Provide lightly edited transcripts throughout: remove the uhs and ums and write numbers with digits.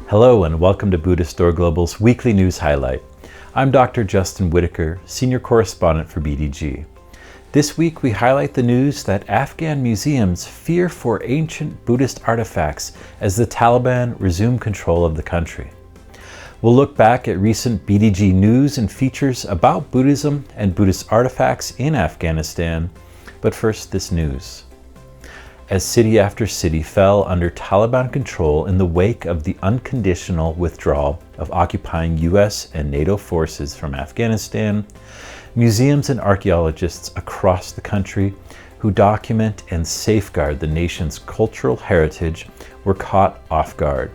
Hello and welcome to Buddhist Door Global's weekly news highlight. I'm Dr. Justin Whitaker, Senior Correspondent for BDG. This week we highlight the news that Afghan museums fear for ancient Buddhist artifacts as the Taliban resume control of the country. We'll look back at recent BDG news and features about Buddhism and Buddhist artifacts in Afghanistan, but first this news. As city after city fell under Taliban control in the wake of the unconditional withdrawal of occupying US and NATO forces from Afghanistan, museums and archaeologists across the country who document and safeguard the nation's cultural heritage were caught off guard.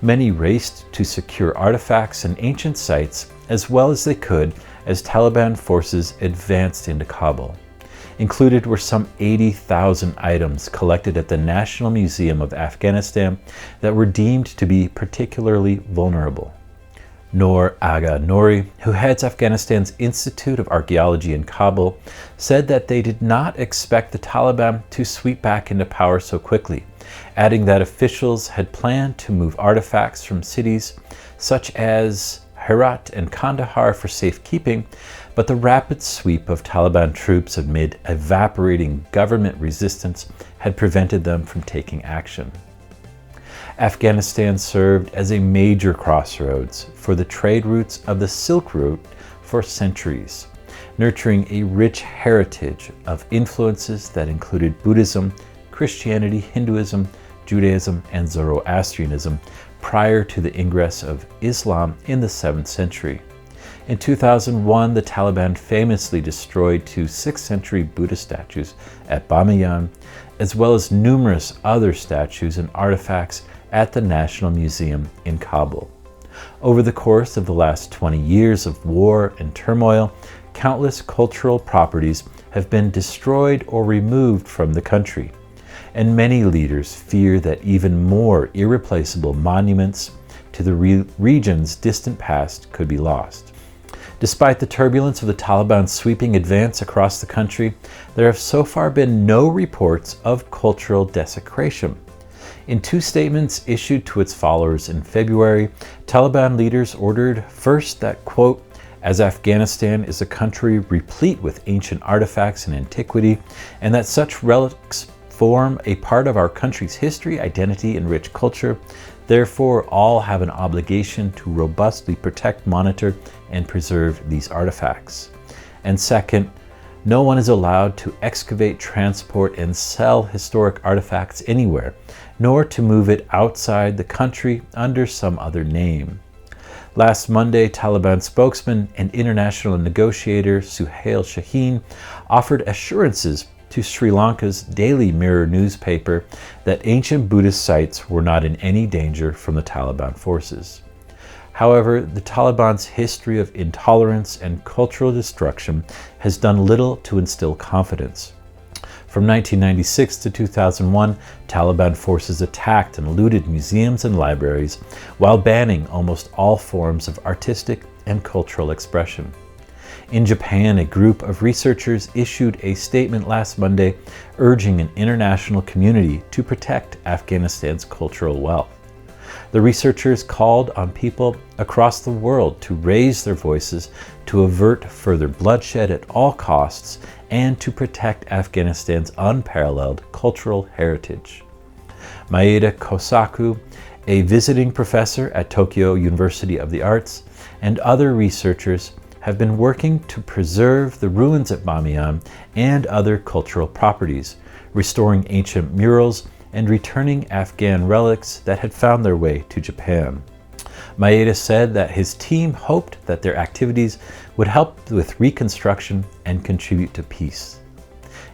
Many raced to secure artifacts and ancient sites as well as they could as Taliban forces advanced into Kabul. Included were some 80,000 items collected at the National Museum of Afghanistan that were deemed to be particularly vulnerable. Noor Agha Nouri, who heads Afghanistan's Institute of Archaeology in Kabul, said that they did not expect the Taliban to sweep back into power so quickly, adding that officials had planned to move artifacts from cities such as Herat and Kandahar for safekeeping, but the rapid sweep of Taliban troops amid evaporating government resistance had prevented them from taking action. Afghanistan served as a major crossroads for the trade routes of the Silk Route for centuries, nurturing a rich heritage of influences that included Buddhism, Christianity, Hinduism, Judaism, and Zoroastrianism prior to the ingress of Islam in the 7th century. In 2001, the Taliban famously destroyed two 6th century Buddhist statues at Bamiyan, as well as numerous other statues and artifacts at the National Museum in Kabul. Over the course of the last 20 years of war and turmoil, countless cultural properties have been destroyed or removed from the country, and many leaders fear that even more irreplaceable monuments to the region's distant past could be lost. Despite the turbulence of the Taliban's sweeping advance across the country, there have so far been no reports of cultural desecration. In two statements issued to its followers in February, Taliban leaders ordered first that, quote, as Afghanistan is a country replete with ancient artifacts and antiquity, and that such relics form a part of our country's history, identity, and rich culture. Therefore, all have an obligation to robustly protect, monitor, and preserve these artifacts. And second, no one is allowed to excavate, transport, and sell historic artifacts anywhere, nor to move it outside the country under some other name. Last Monday, Taliban spokesman and international negotiator Suhail Shaheen offered assurances to Sri Lanka's Daily Mirror newspaper that ancient Buddhist sites were not in any danger from the Taliban forces. However, the Taliban's history of intolerance and cultural destruction has done little to instill confidence. From 1996 to 2001, Taliban forces attacked and looted museums and libraries while banning almost all forms of artistic and cultural expression. In Japan, a group of researchers issued a statement last Monday urging an international community to protect Afghanistan's cultural wealth. The researchers called on people across the world to raise their voices to avert further bloodshed at all costs and to protect Afghanistan's unparalleled cultural heritage. Maeda Kosaku, a visiting professor at Tokyo University of the Arts, and other researchers have been working to preserve the ruins at Bamiyan and other cultural properties, restoring ancient murals and returning Afghan relics that had found their way to Japan. Maeda said that his team hoped that their activities would help with reconstruction and contribute to peace.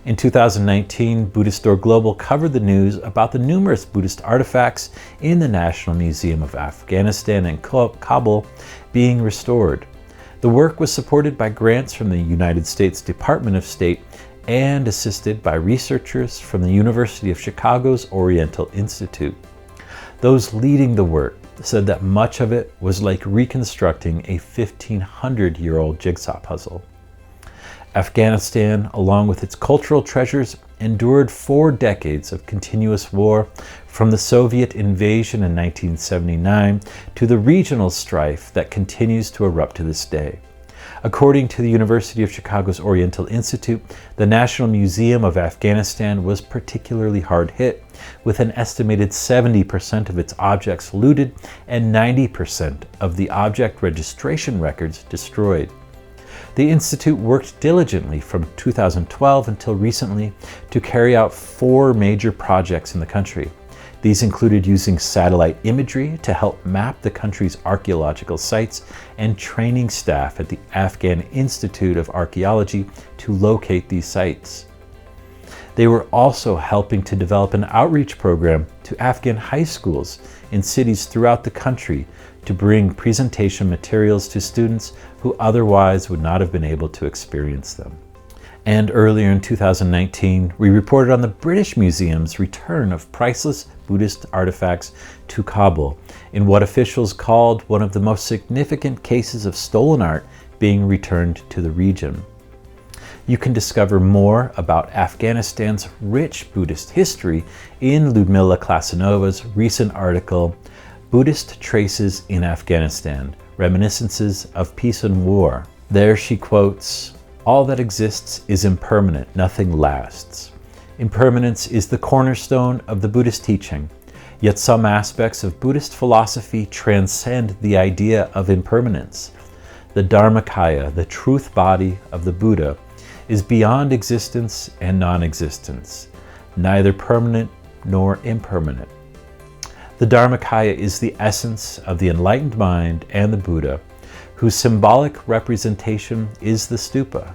In 2019, Buddhist Door Global covered the news about the numerous Buddhist artifacts in the National Museum of Afghanistan and Kabul being restored. The work was supported by grants from the United States Department of State and assisted by researchers from the University of Chicago's Oriental Institute. Those leading the work said that much of it was like reconstructing a 1,500-year-old jigsaw puzzle. Afghanistan, along with its cultural treasures, endured 4 decades of continuous war, from the Soviet invasion in 1979 to the regional strife that continues to erupt to this day. According to the University of Chicago's Oriental Institute, the National Museum of Afghanistan was particularly hard hit, with an estimated 70% of its objects looted and 90% of the object registration records destroyed. The Institute worked diligently from 2012 until recently to carry out 4 major projects in the country. These included using satellite imagery to help map the country's archaeological sites and training staff at the Afghan Institute of Archaeology to locate these sites. They were also helping to develop an outreach program to Afghan high schools in cities throughout the country to bring presentation materials to students who otherwise would not have been able to experience them. And earlier in 2019, we reported on the British Museum's return of priceless Buddhist artifacts to Kabul in what officials called one of the most significant cases of stolen art being returned to the region. You can discover more about Afghanistan's rich Buddhist history in Ludmila Klasenova's recent article, Buddhist Traces in Afghanistan, Reminiscences of Peace and War. There she quotes, "All that exists is impermanent, nothing lasts. Impermanence is the cornerstone of the Buddhist teaching, yet some aspects of Buddhist philosophy transcend the idea of impermanence. The Dharmakaya, the truth body of the Buddha, is beyond existence and non-existence, neither permanent nor impermanent. The Dharmakaya is the essence of the enlightened mind and the Buddha, whose symbolic representation is the stupa.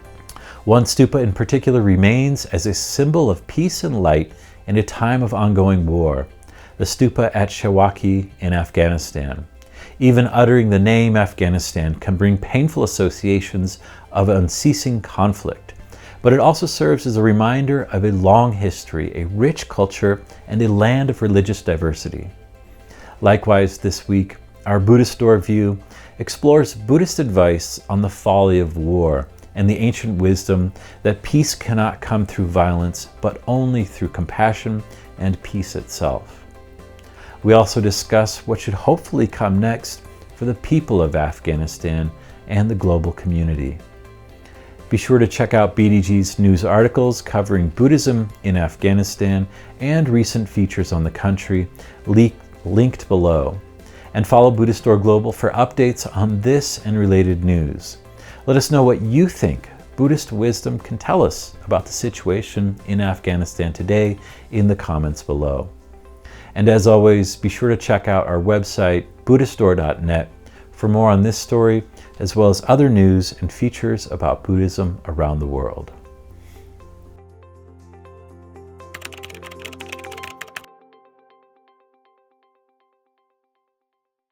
One stupa in particular remains as a symbol of peace and light in a time of ongoing war, the stupa at Shawaki in Afghanistan. Even uttering the name Afghanistan can bring painful associations of unceasing conflict, but it also serves as a reminder of a long history, a rich culture, and a land of religious diversity." Likewise, this week, our Buddhist Door View explores Buddhist advice on the folly of war and the ancient wisdom that peace cannot come through violence, but only through compassion and peace itself. We also discuss what should hopefully come next for the people of Afghanistan and the global community. Be sure to check out BDG's news articles covering Buddhism in Afghanistan and recent features on the country, linked below. And follow Buddhist Door Global for updates on this and related news. Let us know what you think Buddhist wisdom can tell us about the situation in Afghanistan today in the comments below. And as always, be sure to check out our website, buddhistdoor.net, for more on this story, as well as other news and features about Buddhism around the world.